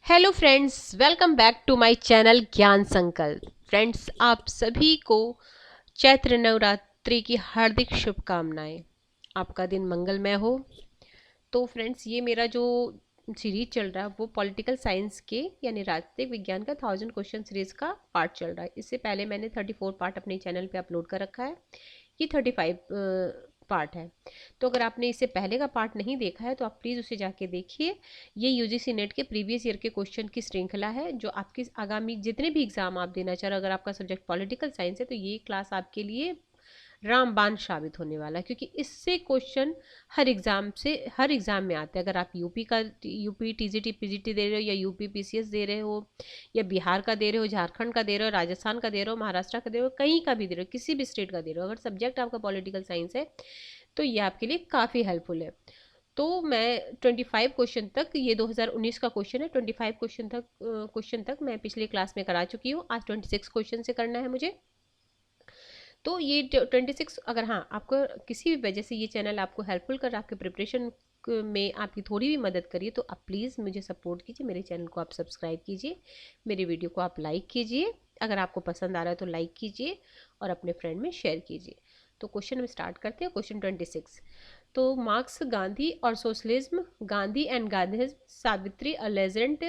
Hello friends, welcome back to my channel Gyan Sankalp. Friends, आप सभी को चैत्र नवरात्रि की हार्दिक शुभकामनाएं। आपका दिन मंगलमय हो। तो फ्रेंड्स, ये मेरा जो सीरीज चल रहा है वो पॉलिटिकल साइंस के यानी राजनीतिक विज्ञान का 1000 क्वेश्चन सीरीज का पार्ट चल रहा है। इससे पहले मैंने 34 पार्ट अपने चैनल पे अपलोड कर रखा है। ये 35 पार्ट है। तो अगर आपने इससे पहले का पार्ट नहीं देखा है तो आप प्लीज़ उसे जाके देखिए। ये यूजीसी नेट के प्रीवियस ईयर के क्वेश्चन की श्रृंखला है जो आपके आगामी जितने भी एग्जाम आप देना चाह रहे हो, अगर आपका सब्जेक्ट पॉलिटिकल साइंस है तो ये क्लास आपके लिए रामबाण साबित होने वाला है, क्योंकि इससे क्वेश्चन हर एग्जाम में आते हैं। अगर आप यूपी टीजीटी पीजीटी दे रहे हो, या यूपी पीसीएस दे रहे हो, या बिहार का दे रहे हो, झारखंड का दे रहे हो, राजस्थान का दे रहे हो, महाराष्ट्र का दे रहे हो, कहीं का भी दे रहे हो, किसी भी स्टेट का दे रहे हो, अगर सब्जेक्ट आपका पॉलिटिकल साइंस है तो ये आपके लिए काफ़ी हेल्पफुल है। तो मैं 25 क्वेश्चन तक, ये 2019 का क्वेश्चन है, 25 क्वेश्चन तक मैं पिछले क्लास में करा चुकी हूँ। आज 26 क्वेश्चन से करना है मुझे। तो ये 26, अगर हाँ आपको किसी भी वजह से ये चैनल आपको हेल्पफुल कर रहा है, आपके प्रिपरेशन में आपकी थोड़ी भी मदद करिए, तो आप प्लीज़ मुझे सपोर्ट कीजिए। मेरे चैनल को आप सब्सक्राइब कीजिए, मेरे वीडियो को आप लाइक कीजिए, अगर आपको पसंद आ रहा है तो लाइक कीजिए और अपने फ्रेंड में शेयर कीजिए। तो क्वेश्चन में स्टार्ट करते हैं। क्वेश्चन 26। तो मार्क्स, गांधी और socialism, Gandhi and Gandhism, Savitri a legend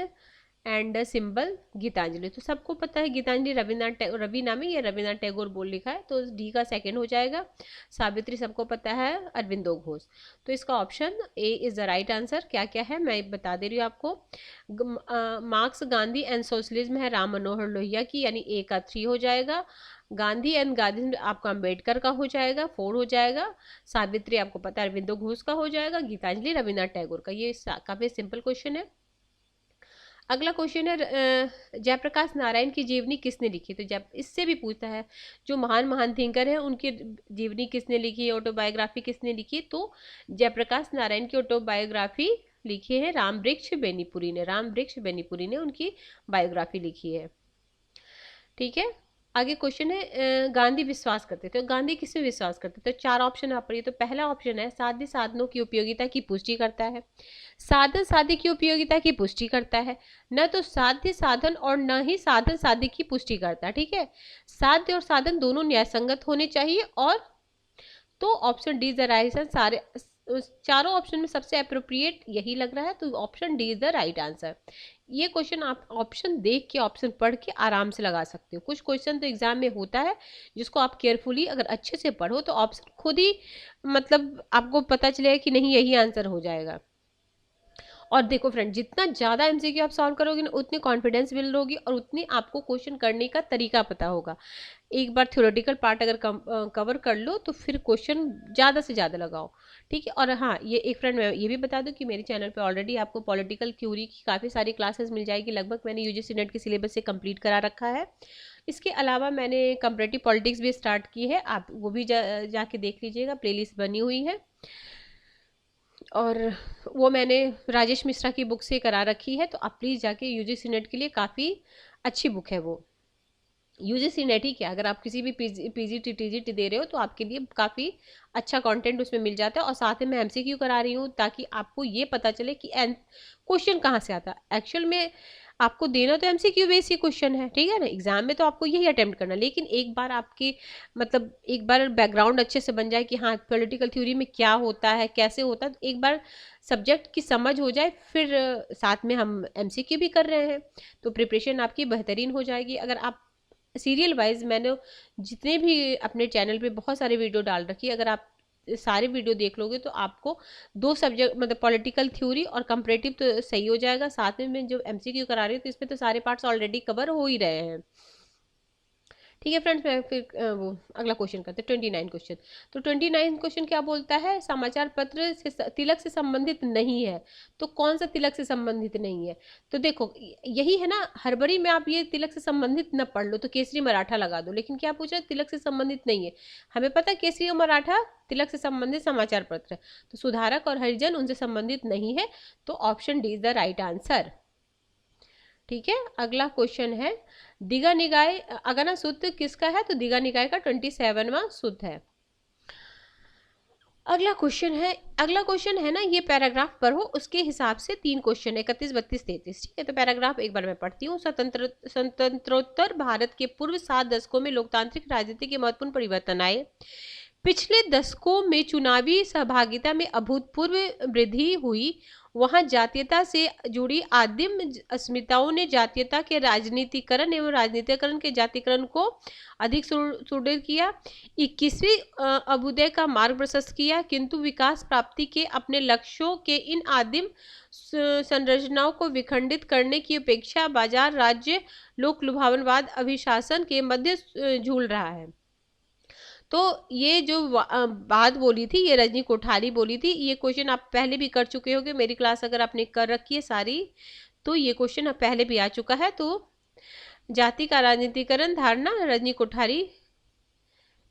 and symbol, Gitanjali. तो सबको पता है गीतांजलि रवि नाम है, या रविन्द्रनाथ टैगोर बोल लिखा है, तो डी का सेकंड हो जाएगा। सावित्री सबको पता है, अरविंदो घोष। तो इसका option A is the right answer. क्या क्या है मैं बता दे रही हूँ आपको। मार्क्स, गांधी एंड सोशलिज्म है राम मनोहर लोहिया की, यानी ए का 3 हो जाएगा। गांधी एंड गांधी आपका अम्बेडकर का हो जाएगा, 4 हो जाएगा। सावित्री आपको पता है अरविंदो घोष का हो जाएगा। गीतांजलि रविन्द्रनाथ टैगोर का। ये काफी सिंपल क्वेश्चन है। अगला क्वेश्चन है जयप्रकाश नारायण की जीवनी किसने लिखी। तो जब इससे भी पूछता है जो महान महान थिंकर है उनकी जीवनी किसने लिखी, ऑटोबायोग्राफी किसने लिखी। तो जयप्रकाश नारायण की ऑटोबायोग्राफी लिखी है राम वृक्ष बेनीपुरी ने। राम वृक्ष बेनीपुरी ने उनकी बायोग्राफी लिखी है। ठीक है। आगे क्वेश्चन है गांधी विश्वास करते थे। तो गांधी किसमें विश्वास करते थे। तो 4 ऑप्शन आप पढ़िए। तो पहला ऑप्शन है साध्य साधनों की उपयोगिता की पुष्टि करता है। साधन साध्य की उपयोगिता की पुष्टि करता है। न तो साध्य साधन और न ही साधन साध्य की पुष्टि करता है। ठीक है। साध्य और साधन दोनों न्यायसंगत होने चाहिए। और तो option D is the right answer. सारे चारों ऑप्शन में सबसे अप्रोप्रिएट यही लग रहा है, तो option D is the right answer. ये क्वेश्चन आप ऑप्शन देख के, ऑप्शन पढ़ के आराम से लगा सकते हो। कुछ क्वेश्चन तो एग्जाम में होता है जिसको आप केयरफुली अगर अच्छे से पढ़ो तो ऑप्शन खुद ही मतलब आपको पता चलेगा कि नहीं यही आंसर हो जाएगा। और देखो फ्रेंड, जितना ज़्यादा एमसीक्यू आप सॉल्व करोगे ना उतनी कॉन्फिडेंस बिल्ड होगी और उतनी आपको क्वेश्चन करने का तरीका पता होगा। एक बार थ्योरेटिकल पार्ट अगर कवर कर लो तो फिर क्वेश्चन ज़्यादा से ज़्यादा लगाओ। ठीक है। और हाँ, ये एक फ्रेंड मैं ये भी बता दूं कि मेरे चैनल पे ऑलरेडी आपको पॉलिटिकल थ्योरी की काफ़ी सारी क्लासेस मिल जाएगी। लगभग मैंने यूजीसी नेट के सिलेबस से कंप्लीट करा रखा है। इसके अलावा मैंने कंपैरेटिव पॉलिटिक्स भी स्टार्ट की है, आप वो भी जाके देख लीजिएगा, प्लेलिस्ट बनी हुई है। और वो मैंने राजेश मिश्रा की बुक से करा रखी है, तो आप प्लीज़ जाके यूजीसी नेट के लिए काफ़ी अच्छी बुक है वो। यूजीसी नेट ही क्या, अगर आप किसी भी पीजीटी टीजीटी दे रहे हो तो आपके लिए काफ़ी अच्छा कंटेंट उसमें मिल जाता है। और साथ में मैं एमसीक्यू करा रही हूँ ताकि आपको ये पता चले कि क्वेश्चन कहाँ से आता है। एक्चुअल में आपको देना तो एमसीक्यू बेस ही क्वेश्चन है, ठीक है ना। एग्जाम में तो आपको यही अटेम्प्ट करना, लेकिन एक बार आपकी मतलब एक बार बैकग्राउंड अच्छे से बन जाए कि हाँ पॉलिटिकल थ्योरी में क्या होता है, कैसे होता है, तो एक बार सब्जेक्ट की समझ हो जाए, फिर साथ में हम एमसीक्यू भी कर रहे हैं तो प्रिपरेशन आपकी बेहतरीन हो जाएगी। अगर आप सीरियल वाइज, मैंने जितने भी अपने चैनल पे बहुत सारे वीडियो डाल रखी है, अगर आप सारे वीडियो देख लोगे तो आपको 2 सब्जेक्ट मतलब पॉलिटिकल थ्योरी और कंपैरेटिव तो सही हो जाएगा। साथ में मैं जो एमसीक्यू करा रही हूँ तो इसमें तो सारे पार्ट्स ऑलरेडी कवर हो ही रहे हैं। ठीक है फ्रेंड्स, मैं फिर वो अगला क्वेश्चन करते हैं 29 क्वेश्चन। तो 29 क्वेश्चन क्या बोलता है, समाचार पत्र से तिलक से संबंधित नहीं है। तो कौन सा तिलक से संबंधित नहीं है। तो देखो यही है ना, हड़बड़ी में आप ये तिलक से संबंधित न पढ़ लो तो केसरी मराठा लगा दो, लेकिन क्या पूछ रहे हैं तिलक से संबंधित नहीं है। हमें पता है केसरी और मराठा तिलक से संबंधित समाचार पत्र है, तो सुधारक और हरिजन उनसे संबंधित नहीं है, तो option D is the right answer. ठीक है। अगला क्वेश्चन है दिगा निकाय अगना सूत्र किसका है। तो दिगा निकाय का 27वां सूत्र है। अगला क्वेश्चन है ना, ये पैराग्राफ पर हो उसके हिसाब से 3 क्वेश्चन है, 31, 32, 33। ठीक है, तो पैराग्राफ एक बार मैं पढ़ती हूँ। स्वतंत्रोत्तर भारत के पूर्व 7 दशकों में लोकतांत्रिक राजनीति के महत्वपूर्ण परिवर्तन आए। पिछले दशकों में चुनावी सहभागिता में अभूतपूर्व वृद्धि हुई। वहां जातीयता से जुड़ी आदिम अस्मिताओं ने जातीयता के राजनीतिकरण एवं राजनीतिकरण के जातिकरण को अधिक सुदृढ़ किया। 21वीं अभ्युदय का मार्ग प्रशस्त किया, किंतु विकास प्राप्ति के अपने लक्ष्यों के इन आदिम संरचनाओं को विखंडित करने की अपेक्षा बाजार राज्य लोक लुभावनवाद अभिशासन के मध्य झूल रहा है। तो ये जो बात बोली थी, ये रजनी कोठारी बोली थी। ये क्वेश्चन आप पहले भी कर चुके होंगे, मेरी क्लास अगर आपने कर रखी है सारी, तो ये क्वेश्चन पहले भी आ चुका है। तो जाति का राजनीतिकरण धारणा रजनी कोठारी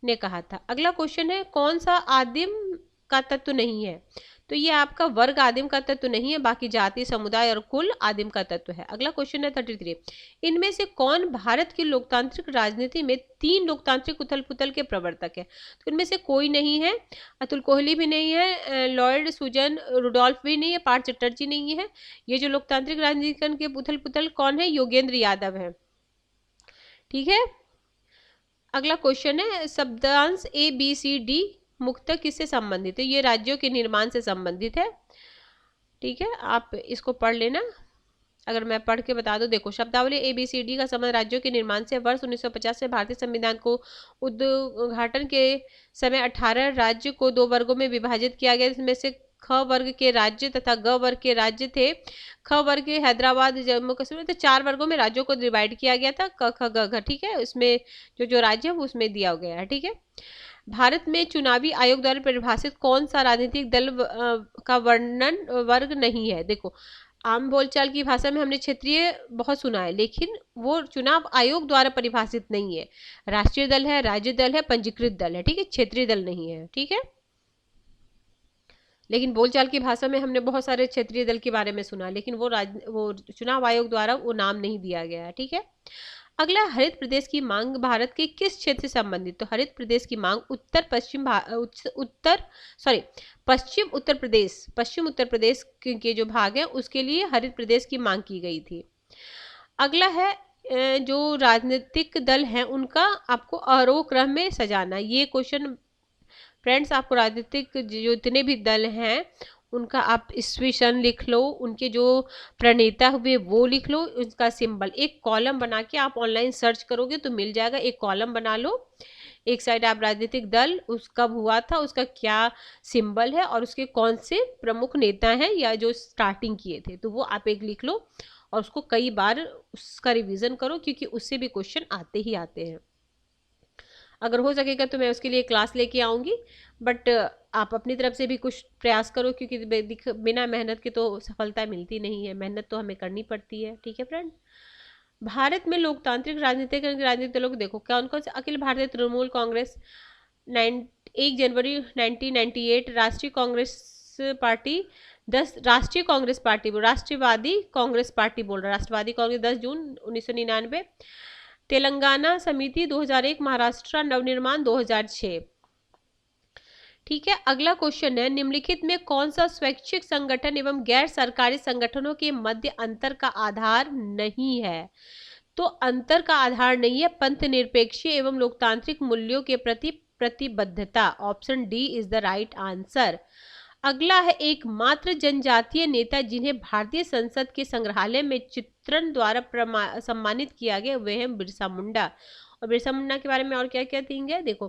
ने कहा था। अगला क्वेश्चन है, कौन सा आदिम का तत्व नहीं है? तो ये आपका वर्ग आदिम का तत्व नहीं है, बाकी जाति, समुदाय और कुल आदिम का तत्व है। अगला क्वेश्चन है 33, इनमें से कौन भारत की लोकतांत्रिक राजनीति में 3 लोकतांत्रिक उथल पुथल के प्रवर्तक है? तो इनमें से कोई नहीं है। अतुल कोहली भी नहीं है, लॉर्ड सुजन रुडोल्फ भी नहीं है, पार्थ चटर्जी नहीं है। ये जो लोकतांत्रिक राजनीतिकरण के उथल पुथल कौन है? योगेंद्र यादव है। ठीक है, अगला क्वेश्चन है, शब्दांश ए बी सी डी मुक्तक किससे संबंधित है? ये राज्यों के निर्माण से संबंधित है। ठीक है, आप इसको पढ़ लेना। अगर मैं पढ़ के बता दूं, देखो, शब्दावली ABCD का संबंध राज्यों के निर्माण से। वर्ष 1950 से भारतीय संविधान को उद्घाटन के समय 18 राज्य को 2 वर्गों में विभाजित किया गया, इसमें से ख वर्ग के राज्य तथा ग वर्ग के राज्य थे। ख वर्ग के हैदराबाद, जम्मू कश्मीर, तो 4 वर्गों में राज्यों को डिवाइड किया गया था, क ख ग घ। ठीक है, उसमें जो राज्य है वो उसमें दिया गया है। ठीक है, भारत में चुनावी आयोग द्वारा परिभाषित कौन सा राजनीतिक दल का वर्णन वर्ग नहीं है? देखो, आम बोलचाल की भाषा में हमने क्षेत्रीय बहुत सुना है, लेकिन वो चुनाव आयोग द्वारा परिभाषित नहीं है। राष्ट्रीय दल है, राज्य दल है, पंजीकृत दल है। ठीक है, क्षेत्रीय दल नहीं है। ठीक है, लेकिन बोलचाल की भाषा में हमने बहुत सारे क्षेत्रीय दल के बारे में सुना, लेकिन वो चुनाव आयोग द्वारा वो नाम नहीं दिया गया है। ठीक है, अगला, हरित प्रदेश की मांग भारत के किस क्षेत्र से संबंधित? तो हरित प्रदेश की मांग पश्चिम उत्तर प्रदेश के जो भाग है उसके लिए हरित प्रदेश की मांग की गई थी। अगला है, जो राजनीतिक दल हैं उनका आपको आरोह क्रम में सजाना। ये क्वेश्चन फ्रेंड्स, आपको राजनीतिक जो इतने भी दल हैं उनका आप ईस्वी सन लिख लो, उनके जो प्रणेता हुए वो लिख लो, उसका सिंबल एक कॉलम बना के आप ऑनलाइन सर्च करोगे तो मिल जाएगा। एक कॉलम बना लो, एक साइड आप राजनीतिक दल उस कब हुआ था, उसका क्या सिंबल है और उसके कौन से प्रमुख नेता हैं या जो स्टार्टिंग किए थे, तो वो आप एक लिख लो और उसको कई बार उसका रिवीजन करो, क्योंकि उससे भी क्वेश्चन आते ही आते हैं। अगर हो सकेगा तो मैं उसके लिए क्लास लेके आऊँगी, बट आप अपनी तरफ से भी कुछ प्रयास करो, क्योंकि बिना मेहनत के तो सफलता मिलती नहीं है, मेहनत तो हमें करनी पड़ती है। ठीक है फ्रेंड, भारत में लोकतांत्रिक राजनीतिक दलों को देखो, कौन कौन से? अखिल भारतीय तृणमूल कांग्रेस 1 जनवरी 1998, राष्ट्रीय कांग्रेस पार्टी 10, राष्ट्रीय कांग्रेस पार्टी, राष्ट्रवादी कांग्रेस पार्टी बोल रहा, राष्ट्रवादी कांग्रेस 10 जून 1999, तेलंगाना समिति 2001, महाराष्ट्र नवनिर्माण 2006। ठीक है, अगला क्वेश्चन है, निम्नलिखित में कौन सा स्वैच्छिक संगठन एवं गैर सरकारी संगठनों के मध्य अंतर का आधार नहीं है? तो अंतर का आधार नहीं है पंथ निरपेक्ष एवं लोकतांत्रिक मूल्यों के प्रति प्रतिबद्धता। Option D is the right answer. अगला है, एकमात्र जनजातीय नेता जिन्हें भारतीय संसद के संग्रहालय में चित्रण द्वारा सम्मानित किया गया, वे हैं बिरसा मुंडा। और बिरसा मुंडा के बारे में और क्या क्या थिंग है, देखो,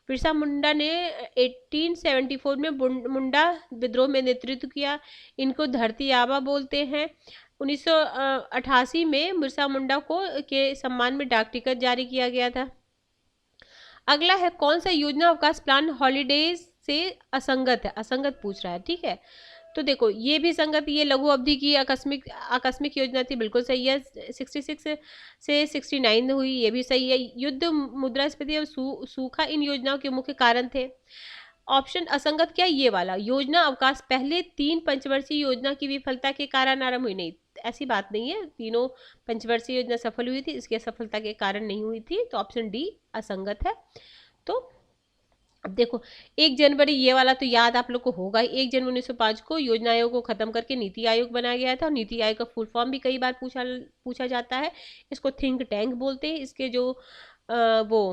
बिरसा मुंडा ने 1874 में मुंडा विद्रोह में नेतृत्व किया। इनको धरती आबा बोलते हैं। 1988 में बिरसा मुंडा को के सम्मान में डाक टिकट जारी किया गया था। अगला है, कौन सा योजना अवकाश प्लान हॉलीडेज से असंगत है? असंगत पूछ रहा है। ठीक है, तो देखो, ये भी संगत, ये लघु अवधि की आकस्मिक योजना थी, बिल्कुल सही है। 66 से 69 हुई, ये भी सही है। युद्ध, मुद्रास्फीति और सूखा इन योजनाओं के मुख्य कारण थे। ऑप्शन असंगत क्या है? ये वाला, योजना अवकाश पहले 3 पंचवर्षीय योजना की विफलता के कारण आरंभ हुई। नहीं, ऐसी बात नहीं है, तीनों पंचवर्षीय योजना सफल हुई थी, इसकी असफलता के कारण नहीं हुई थी। तो ऑप्शन डी असंगत है। तो अब देखो 1 जनवरी, ये वाला तो याद आप लोग को होगा ही। 1 जनवरी 1905 को योजना आयोग को खत्म करके नीति आयोग बनाया गया था। और नीति आयोग का फुल फॉर्म भी कई बार पूछा जाता है। इसको थिंक टैंक बोलते हैं। इसके जो वो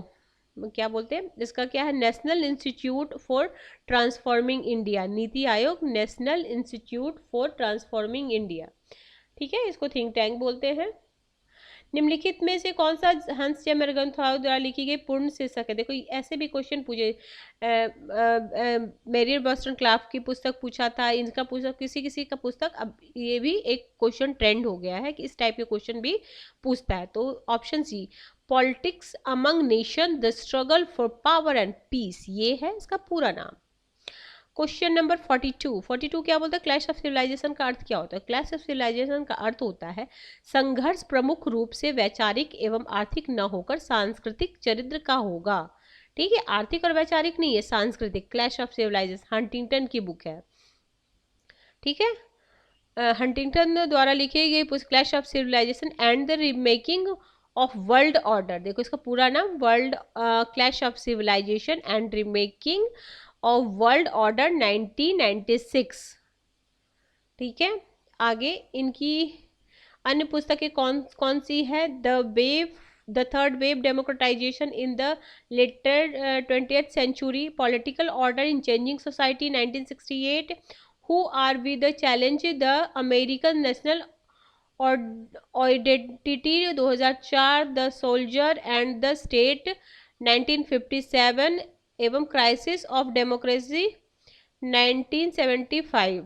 क्या बोलते हैं, इसका क्या है, national institute for transforming India. NITI Aayog national institute for transforming India, ठीक है, इसको थिंक टैंक बोलते हैं। निम्नलिखित में से कौन सा हंस जयमर ग्रंथों द्वारा लिखी गई पूर्ण शीर्षक है। देखो ऐसे भी क्वेश्चन पूछे, मेरियर बॉस्टन क्लार्क की पुस्तक पूछा था, इनका पुस्तक, किसी किसी का पुस्तक। अब ये भी एक क्वेश्चन ट्रेंड हो गया है कि इस टाइप के क्वेश्चन भी पूछता है। तो option C, politics among nation the struggle for power and peace, ये है इसका पूरा नाम। क्वेश्चन नंबर 42 क्या बोलता है, क्लैश ऑफ सिविलाइजेशन का अर्थ क्या होता है। क्लैश ऑफ सिविलाइजेशन का अर्थ होता है संघर्ष प्रमुख रूप से वैचारिक एवं आर्थिक न होकर सांस्कृतिक चरित्र का होगा। ठीक है, आर्थिक और वैचारिक नहीं है, सांस्कृतिक। क्लैश ऑफ सिविलाइजेशन हंटिंगटन की बुक है, ठीक है, हंटिंगटन द्वारा लिखी गई clash of civilization and the remaking of world order. देखो इसका पूरा नाम world clash of civilization and remaking of world order 1996, ठीक है। आगे इनकी अन्य पुस्तकें कौन कौन सी है, the third wave democratization in the later 20th century, political order in changing society 1968, who are we the challenge the American national identity 2004, the soldier and the state 1957 एवं क्राइसिस ऑफ डेमोक्रेसी 1975।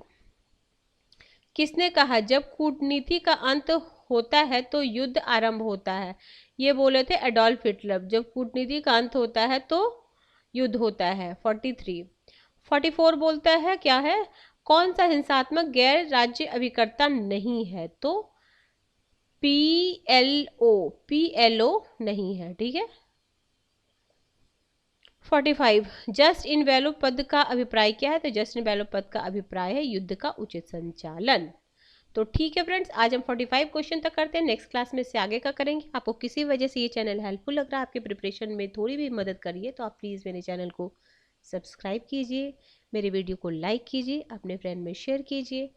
किसने कहा जब कूटनीति का अंत होता है तो युद्ध आरंभ होता है। ये बोले थे एडोल्फ हिटलर, जब कूटनीति का अंत होता है तो युद्ध होता है। 44 बोलता है क्या है, कौन सा हिंसात्मक गैर राज्य अभिकर्ता नहीं है, तो पीएलओ नहीं है, ठीक है। 45 जस्ट इन वैल्यू पद का अभिप्राय क्या है, तो जस्ट इन वैल्यू पद का अभिप्राय है युद्ध का उचित संचालन। तो ठीक है फ्रेंड्स, आज हम 45 क्वेश्चन तक करते हैं, नेक्स्ट क्लास में से आगे का करेंगे। आपको किसी वजह से ये चैनल हेल्पफुल लग रहा है, आपके प्रिपरेशन में थोड़ी भी मदद करिए, तो आप प्लीज़ मेरे चैनल को सब्सक्राइब कीजिए, मेरे वीडियो को लाइक कीजिए, अपने फ्रेंड में शेयर कीजिए।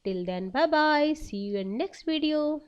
Till then bye bye, see you in next video.